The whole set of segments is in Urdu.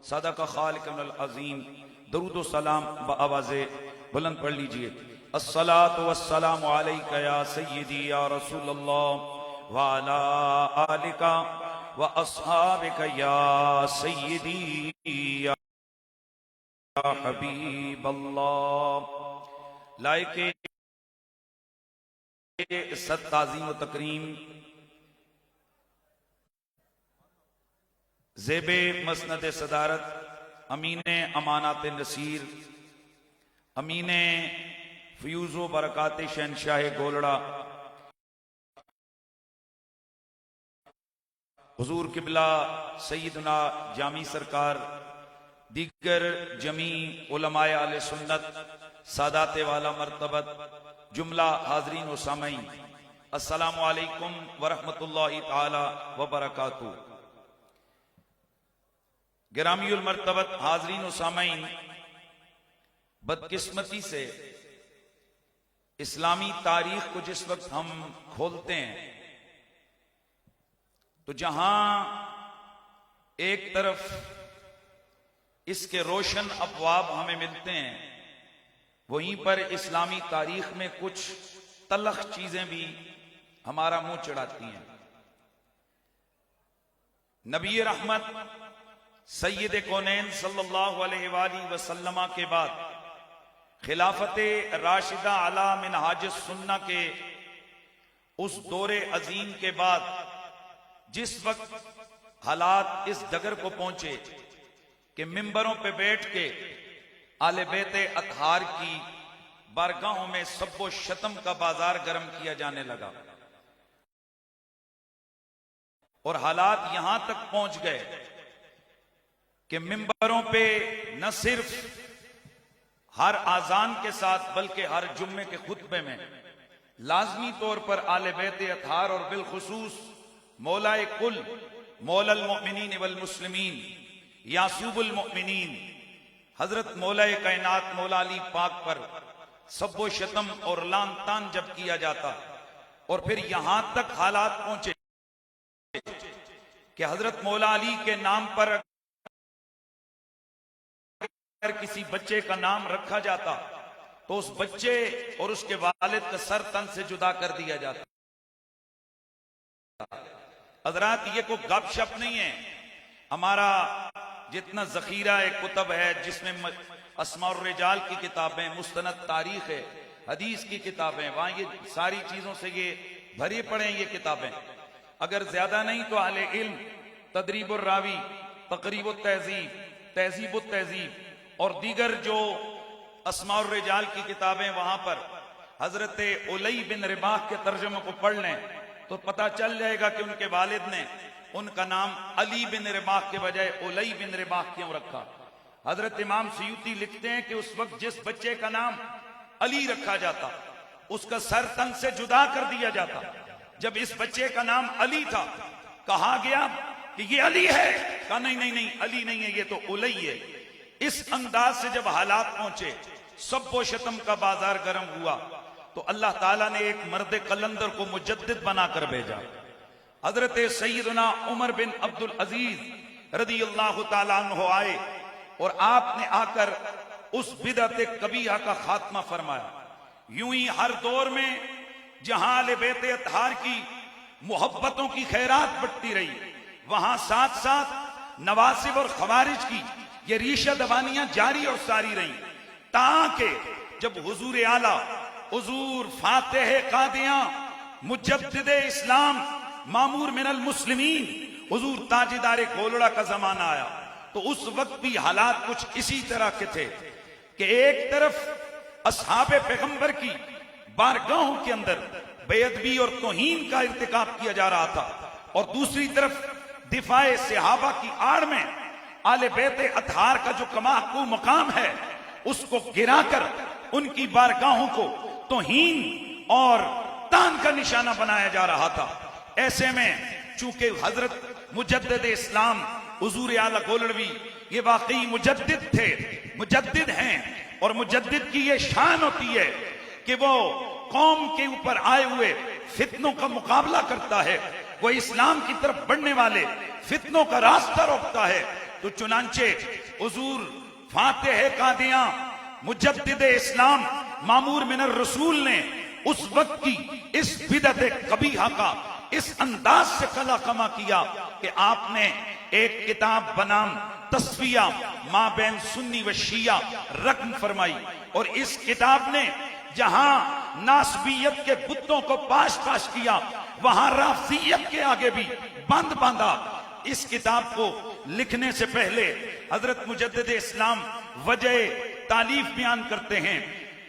صدق خالقنا العظیم. درود و سلام بآواز بلند پڑھ لیجئے. الصلاۃ والسلام علیک یا سیدی یا رسول اللہ وعلی آلک واصحابک یا سیدی یا حبیب اللہ. لائق صد تعظیم و تکریم زیب مسند صدارت امین امانات نصیر امین فیوز و برکات شہنشاہ گولڑا حضور قبلہ سیدنا جامی سرکار، دیگر جمی علماء اہل سنت، سادات والا مرتبت، جملہ حاضرین و سامعین، السلام علیکم ورحمۃ اللہ تعالی وبرکاتہ. گرامی المرتبت حاضرین و سامعین، بدقسمتی سے اسلامی تاریخ کو جس وقت ہم کھولتے ہیں تو جہاں ایک طرف اس کے روشن ابواب ہمیں ملتے ہیں، وہیں پر اسلامی تاریخ میں کچھ تلخ چیزیں بھی ہمارا منہ چڑھاتی ہیں. نبی رحمت سید کونین صلی اللہ علیہ وآلہ وسلم کے بعد خلافت راشدہ علی منہاج السنہ کے اس دور عظیم کے بعد جس وقت حالات اس ڈگر کو پہنچے کہ ممبروں پہ بیٹھ کے آل بیت اطہار کی بارگاہوں میں سب و شتم کا بازار گرم کیا جانے لگا، اور حالات یہاں تک پہنچ گئے کہ ممبروں پہ نہ صرف ہر اذان کے ساتھ بلکہ ہر جمعے کے خطبے میں لازمی طور پر آل بیت اطہار اور بالخصوص مولا کل مولا المؤمنین والمسلمین یعصوب المؤمنین حضرت مولا کائنات مولا علی پاک پر سب و شتم اور لعن طعن جب کیا جاتا، اور پھر یہاں تک حالات پہنچے کہ حضرت مولا علی کے نام پر اگر کسی بچے کا نام رکھا جاتا تو اس بچے اور اس کے والد کا سر تن سے جدا کر دیا جاتا. حضرات یہ کوئی گپ شپ نہیں ہے. ہمارا جتنا ذخیرہ کتب ہے جس میں اسماء الرجال کی کتابیں، مستند تاریخ ہے، حدیث کی کتابیں، وہاں یہ ساری چیزوں سے یہ بھری پڑے ہیں یہ کتابیں. اگر زیادہ نہیں تو اہل علم تدریب الراوی، تقریب التہذیب، تہذیب التہذیب اور دیگر جو اسماء الرجال کی کتابیں، وہاں پر حضرت علی بن رباح کے ترجمے کو پڑھ لیں تو پتہ چل جائے گا کہ ان کے والد نے ان کا نام علی بن رباح کے بجائے علی بن رباح کیوں رکھا. حضرت امام سیوطی لکھتے ہیں کہ اس وقت جس بچے کا نام علی رکھا جاتا اس کا سر تن سے جدا کر دیا جاتا. جب اس بچے کا نام علی تھا کہا گیا کہ یہ علی ہے، کہا نہیں نہیں نہیں علی نہیں ہے، یہ تو علی ہے. اس انداز سے جب حالات پہنچے، سب و شتم کا بازار گرم ہوا، تو اللہ تعالیٰ نے ایک مرد قلندر کو مجدد بنا کر بھیجا. حضرت سیدنا عمر بن عبد العزیز رضی اللہ تعالیٰ عنہ آئے اور آپ نے آ کر اس بدعت قبیحہ کا خاتمہ فرمایا. یوں ہی ہر دور میں جہاں اہل بیت اطہار کی محبتوں کی خیرات بڑھتی رہی، وہاں ساتھ ساتھ نواسب اور خوارج کی یہ ریشہ دبانیاں جاری اور ساری رہیں، تاکہ جب حضور اعلیٰ حضور فاتح قادیاں مجدد اسلام مامور من المسلمین حضور تاجدار گولڑا کا زمانہ آیا تو اس وقت بھی حالات کچھ اسی طرح کے تھے کہ ایک طرف اصحاب پیغمبر کی بارگاہوں کے اندر بے ادبی اور توہین کا ارتکاب کیا جا رہا تھا، اور دوسری طرف دفاع صحابہ کی آڑ میں آل بیت اطہار کا جو کماحقو مقام ہے اس کو گرا کر ان کی بارگاہوں کو توہین اور طعن کا نشانہ بنایا جا رہا تھا. ایسے میں چونکہ حضرت مجدد اسلام حضور اعلیٰ گولڑوی یہ واقعی مجدد تھے، مجدد ہیں، اور مجدد کی یہ شان ہوتی ہے کہ وہ قوم کے اوپر آئے ہوئے فتنوں کا مقابلہ کرتا ہے، وہ اسلام کی طرف بڑھنے والے فتنوں کا راستہ روکتا ہے، تو چنانچہ حضور فاتح قادیاں مجدد اسلام مامور من الرسول نے اس وقت کی اس بدعت قبیحہ کا اس انداز سے کلا کما کیا کہ آپ نے ایک کتاب بنام تصفیہ ما بین سنی و شیعہ رقم فرمائی، اور اس کتاب نے جہاں ناسبیت کے بتوں کو پاش پاش کیا وہاں رافضیت کے آگے بھی بند باندھا۔ اس کتاب کو لکھنے سے پہلے حضرت مجدد اسلام وجہ تالیف بیان کرتے ہیں،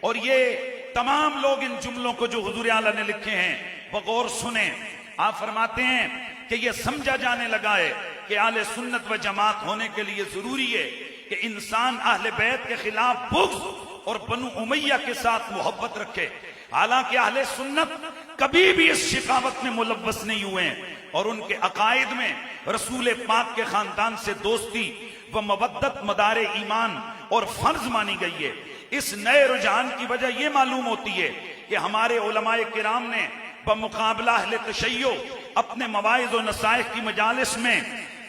اور یہ تمام لوگ ان جملوں کو جو حضور اعلیٰ نے لکھے ہیں بغور سنیں۔ آپ فرماتے ہیں کہ یہ سمجھا جانے لگا ہے کہ اہل سنت و جماعت ہونے کے لیے ضروری ہے کہ انسان اہل بیت کے خلاف بغض اور بنو امیہ کے ساتھ محبت رکھے، حالانکہ اہل سنت کبھی بھی اس شقاوت میں ملوث نہیں ہوئے ہیں، اور ان کے عقائد میں رسول پاک کے خاندان سے دوستی و مودت مدار ایمان اور فرض مانی گئی ہے۔ اس نئے رجحان کی وجہ یہ معلوم ہوتی ہے کہ ہمارے علماء کرام نے بمقابلہ اہل تشیع اپنے مواعظ و نصائح کی مجالس میں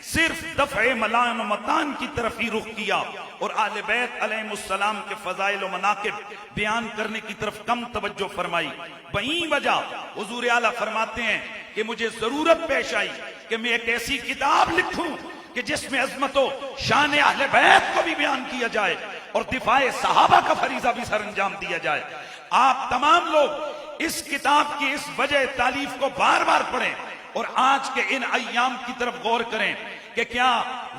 صرف دفع ملائم و متان کی طرف ہی رخ کیا، اور اہل بیت علیہ السلام کے فضائل و مناقب بیان کرنے کی طرف کم توجہ فرمائی۔ وہیں وجہ حضور اعلیٰ فرماتے ہیں کہ مجھے ضرورت پیش آئی کہ میں ایک ایسی کتاب لکھوں کہ جس میں عظمت و شان اہل بیت کو بھی بیان کیا جائے اور دفاع صحابہ کا فریضہ بھی سر انجام دیا جائے۔ آپ تمام لوگ اس کتاب کی اس وجہ تالیف کو بار بار پڑھیں اور آج کے ان ایام کی طرف غور کریں کہ کیا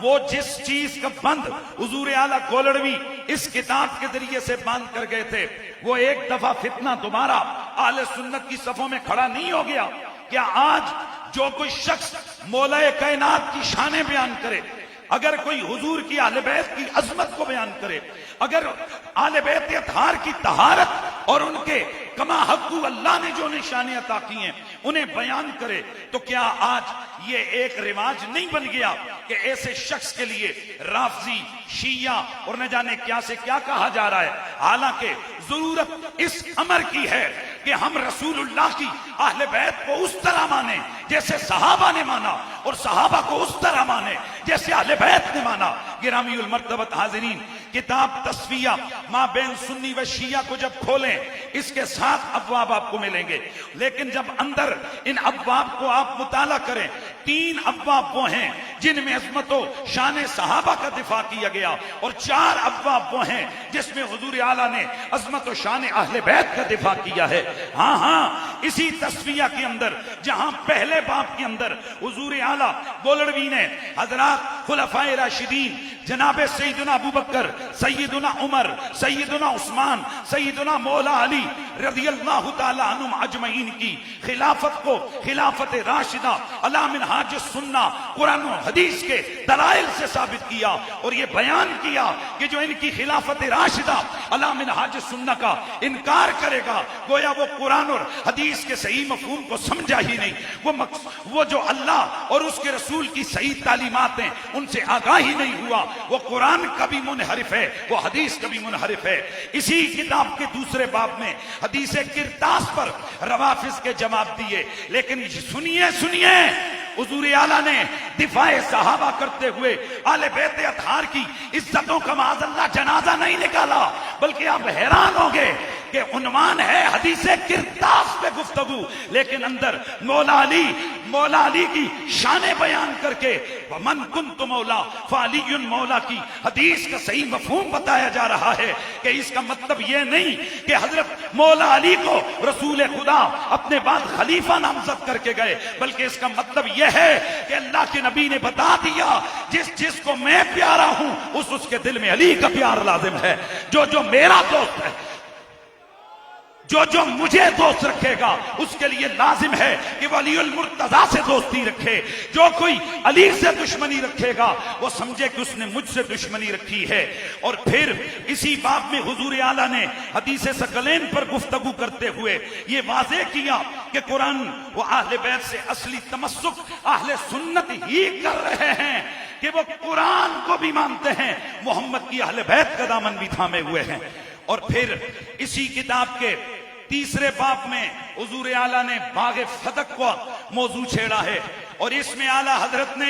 وہ جس چیز کا بند حضور اعلیٰ گولڑوی اس کتاب کے ذریعے سے باندھ کر گئے تھے وہ ایک دفعہ فتنہ دوبارہ اہل سنت کی صفوں میں کھڑا نہیں ہو گیا؟ کیا آج جو کوئی شخص مولا کائنات کی شانیں بیان کرے، اگر کوئی حضور کی اہل بیت کی عظمت کو بیان کرے، اگر اہل بیت اطہار کی طہارت اور ان کے کما حقو اللہ نے جو نشانیں عطا کی ہیں انہیں بیان کرے، تو کیا آج یہ ایک رواج نہیں بن گیا کہ ایسے شخص کے لیے رافضی، شیعہ اور نہ جانے کیا سے کیا کہا جا رہا ہے؟ حالانکہ ضرورت اس امر کی ہے کہ ہم رسول اللہ کی اہل بیت کو اس طرح مانیں جیسے صحابہ نے مانا، اور صحابہ کو اس طرح مانے جیسے اہل بیت نے مانا۔ گرامی المرتبت حاضرین، کتاب تصفیہ ما بین سنی و شیعہ کو جب کھولیں اس کے 7 ابواب آپ کو ملیں گے، لیکن جب اندر ان ابواب کو آپ مطالعہ کریں 3 ابواب وہ ہیں جن میں عظمت و شان صحابہ کا دفاع کیا گیا، اور 4 ابواب وہ ہیں جس میں حضور اعلیٰ نے عظمت و شان اہل بیت کا دفاع کیا ہے۔ ہاں اسی تصفیہ کے اندر جہاں پہلے باب کے اندر حضور اعلیٰ گولڑوی نے حضرات خلفائے راشدین جناب سیدنا ابوبکر، سیدنا عمر، سیدنا عثمان، سیدنا مولا علی رضی اللہ تعالی عنہم اجمعین کی خلافت کو خلافت راشدہ علی منہاج السنہ قرآن و حدیث کے دلائل سے ثابت کیا، اور یہ بیان کیا کہ جو ان کی خلافت راشدہ علی منہاج السنہ کا انکار کرے گا گویا وہ قرآن اور حدیث کے صحیح مفہوم کو سمجھا ہی نہیں، وہ جو اللہ اور اس کے رسول کی صحیح تعلیمات ہیں ان سے آگاہ ہی نہیں ہوا، وہ قرآن کا بھی منحرف ہے، وہ حدیث کا بھی منحرف ہے۔ اسی کتاب کے دوسرے باب میں حدیث کرتاس پر روافض کے جواب دیے، لیکن سنیے حضور اعلیٰ نے دفاع صحابہ کرتے ہوئے اہل بیت اطہار کی عزتوں کا معاذ اللہ جنازہ نہیں نکالا، بلکہ آپ حیران ہوں گے کہ عنوان ہے حدیث کرتاس پہ گفتگو، لیکن اندر مولا علی کی شان بیان کر کے ومن کنت مولا فعلی مولا کی حدیث کا صحیح مفہوم بتایا جا رہا ہے کہ اس کا مطلب یہ نہیں کہ حضرت مولا علی کو رسول خدا اپنے بعد خلیفہ نامزد کر کے گئے، بلکہ اس کا مطلب یہ ہے کہ اللہ کے نبی نے بتا دیا جس کو میں پیارا ہوں اس کے دل میں علی کا پیار لازم ہے، جو میرا دوست ہے، جو مجھے دوست رکھے گا اس کے لیے لازم ہے کہ وہ علی المرتضی سے دوستی رکھے، جو کوئی علی سے دشمنی رکھے گا وہ سمجھے کہ اس نے مجھ سے دشمنی رکھی ہے۔ اور پھر اسی باب میں حضور اعلیٰ نے حدیث ثقلین پر گفتگو کرتے ہوئے یہ واضح کیا کہ قرآن و اہل بیت سے اصلی تمسک اہل سنت ہی کر رہے ہیں کہ وہ قرآن کو بھی مانتے ہیں، محمد کی اہل بیت کا دامن بھی تھامے ہوئے ہیں۔ اور پھر اسی کتاب کے تیسرے باب میں حضور اعلیٰ نے باغ فتح کو موضوع چھیڑا ہے، اور اس میں اعلیٰ حضرت نے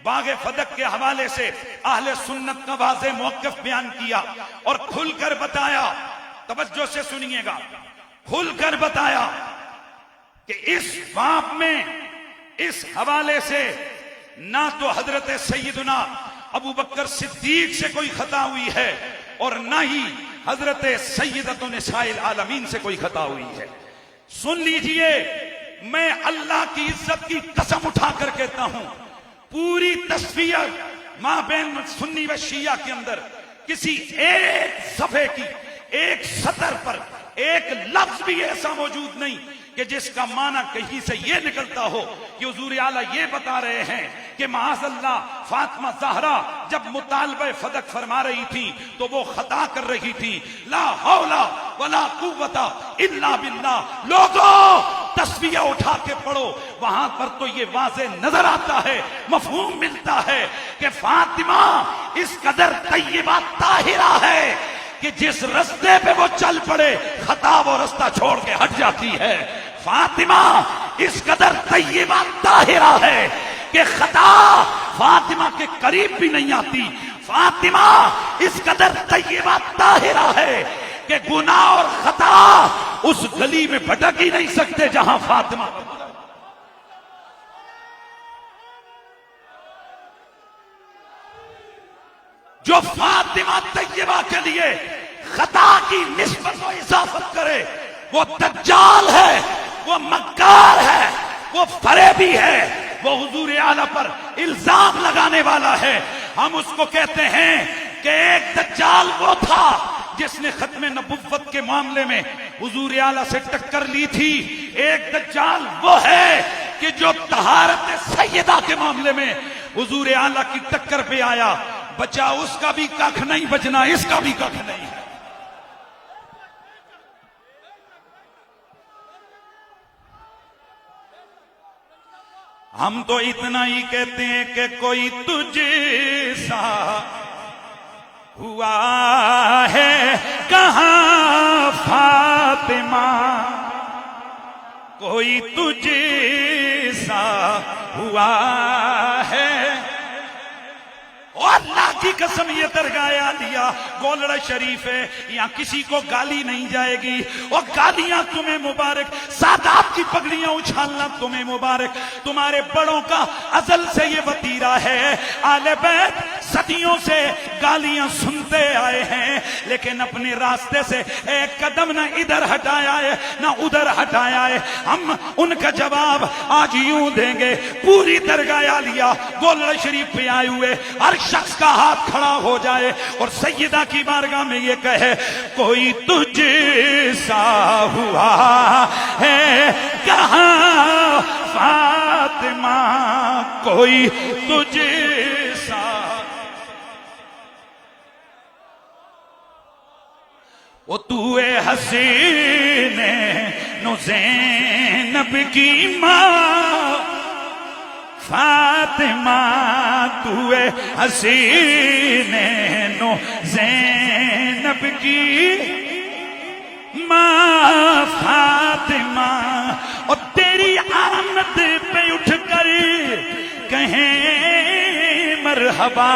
باغ فدق کے حوالے سے اہل سنت کا واضح موقف بیان کیا اور کھل کر بتایا، توجہ سے سنیے گا، کھل کر بتایا کہ اس باب میں اس حوالے سے نہ تو حضرت سیدنا ابو بکر صدیق سے کوئی خطا ہوئی ہے اور نہ ہی حضرت سیدۃ نساء العالمین سے کوئی خطا ہوئی ہے۔ سن لیجئے، میں اللہ کی عزت کی قسم اٹھا کر کہتا ہوں، پوری تصویر ماں بین سنی و شیعہ کے اندر کسی ایک صفحے کی ایک سطر پر ایک لفظ بھی ایسا موجود نہیں کہ جس کا معنی کہیں سے یہ نکلتا ہو کہ حضور اعلیٰ یہ بتا رہے ہیں کہ معاذ اللہ فاطمہ زہرا جب مطالبہ فدق فرما رہی تھی تو وہ خطا کر رہی تھی۔ لا حول ولا قوت الا باللہ۔ لوگوں تصویہ اٹھا کے پڑھو، وہاں پر تو یہ واضح نظر آتا ہے، مفہوم ملتا ہے کہ فاطمہ اس قدر طیبہ طاہرہ ہے کہ جس رستے پہ وہ چل پڑے خطا وہ رستہ چھوڑ کے ہٹ جاتی ہے۔ فاطمہ اس قدر طیبہ طاہرہ ہے کہ خطا فاطمہ کے قریب بھی نہیں آتی۔ فاطمہ اس قدر طیبہ طاہرہ ہے کہ گناہ اور خطا اس گلی میں بھٹک ہی نہیں سکتے جہاں فاطمہ۔ جو فاطمہ طیبہ کے لیے خطا کی نسبت و اضافت کرے وہ دجال ہے، وہ مکار ہے، وہ فریبی ہے، وہ حضور اعلیٰ پر الزام لگانے والا ہے۔ ہم اس کو کہتے ہیں کہ ایک دجال وہ تھا جس نے ختم نبوت کے معاملے میں حضور اعلیٰ سے ٹکر لی تھی، ایک دجال وہ ہے کہ جو طہارت سیدہ کے معاملے میں حضور اعلیٰ کی ٹکر پہ آیا۔ بچا اس کا بھی ککھ نہیں، بچنا اس کا بھی ککھ نہیں ہے۔ ہم تو اتنا ہی کہتے ہیں کہ کوئی تجھ سا ہوا ہے کہاں فاطمہ، کوئی تجھ سا ہوا ہے۔ اور اللہ کی قسم یہ درگاہ عالیہ گولڑا شریف ہے، یہاں کسی کو گالی نہیں جائے گی، اور گالیاں تمہیں مبارک، سادات کی پگڑیاں اچھالنا تمہیں مبارک، تمہارے بڑوں کا ازل سے یہ وتیرہ ہے۔ آل بیت صدیوں سے گالیاں سنتے آئے ہیں لیکن اپنے راستے سے ایک قدم نہ ادھر ہٹایا ہے نہ ادھر ہٹایا ہے۔ ہم ان کا جواب آج یوں دیں گے، پوری درگاہ عالیہ گولڑا شریف پہ آئے ہوئے ہر شخص کا ہاتھ کھڑا ہو جائے اور سیدہ کی بارگاہ میں یہ کہے، کوئی تجھ سا ہوا ہے کہاں فاطمہ، کوئی تجھ سا۔ وہ تو حسین نو زینب کی ماں فاطمہ، تو حسین نو زینب کی ماں فاطمہ، اور تیری آمد پہ اٹھ کر کہیں مرحبا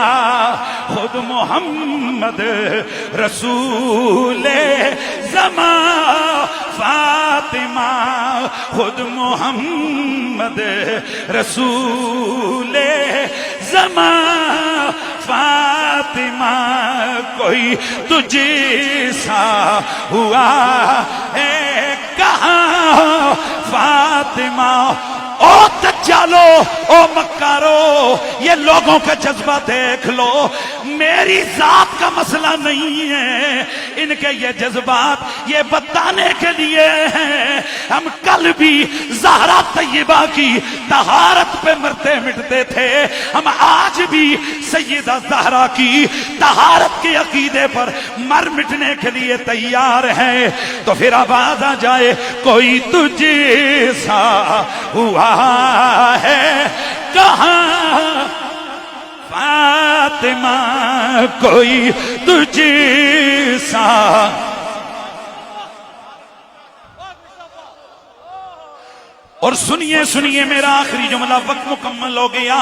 خود محمد رسول زمان، فاطمہ خود محمد رسول زمان، فاطمہ کوئی تجھ سا ہوا ہے کہاں فاطمہ۔ او دجالو، او مکارو، یہ لوگوں کا جذبہ دیکھ لو، میری ذات کا مسئلہ نہیں ہے، ان کے یہ جذبات یہ بتانے کے لیے ہیں۔ ہم کل بھی زہرا طیبہ کی طہارت پہ مرتے مٹتے تھے، ہم آج بھی سیدہ زہرا کی طہارت کے عقیدے پر مر مٹنے کے لیے تیار ہیں۔ تو پھر آواز آ جائے، کوئی تجھ سا ہوا ہے کہاں فاطمہ، کوئی تجھ سا۔ اور سنیے سنیے میرا آخری جملہ، وقت مکمل ہو گیا.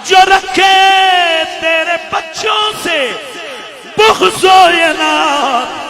جو رکھے تیرے بچوں سے بغض و عناد،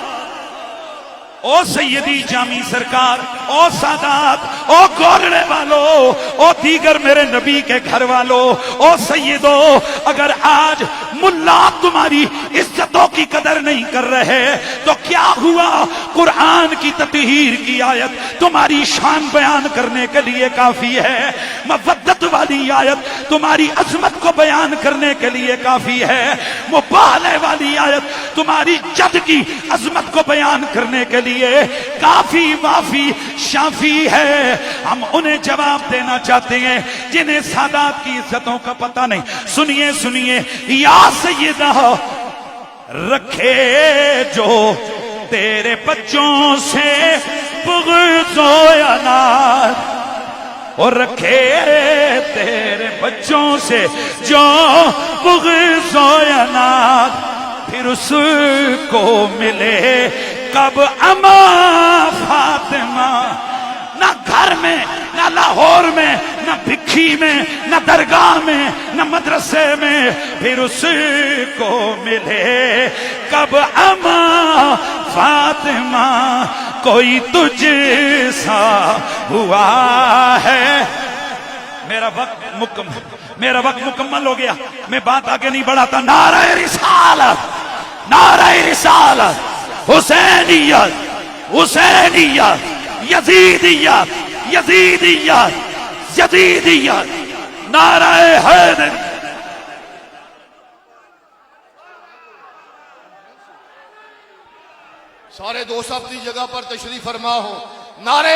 او سیدی جامی سرکار، او سادات، او گورڑے والو، او دیگر میرے نبی کے گھر والو، او سیدو، اگر آج ملا تمہاری عزتوں کی قدر نہیں کر رہے تو کیا ہوا؟ قرآن کی تطہیر کی آیت تمہاری شان بیان کرنے کے لیے کافی ہے، مودت والی آیت تمہاری عظمت کو بیان کرنے کے لیے کافی ہے، مبالغہ والی آیت تمہاری جد کی عظمت کو بیان کرنے کے لیے کافی وافی شافی ہے. ہم انہیں جواب دینا چاہتے ہیں جنہیں سادات کی عزتوں کا پتہ نہیں. سنیے سنیے، یا سیدہ، رکھے جو تیرے بچوں سے بغض و عناد، اور رکھے تیرے بچوں سے جو بغض و عناد، پھر اس کو ملے کب اما فاطمہ، نہ گھر میں، نہ لاہور میں، نہ بکھی میں، نہ درگاہ میں، نہ مدرسے میں، پھر اس کو ملے کب اما فاطمہ، کوئی تجھ سا ہوا ہے. میرا وقت مکمل ہو گیا، میں بات آگے نہیں بڑھاتا. نعرہ رسالت، نعرہ رسالت، حسینیت، حسینیت، یزیدیت، یزیدیت، یزیدیت، نعرہ حیدر. سارے دوست اپنی جگہ پر تشریف فرما ہو. نعرہ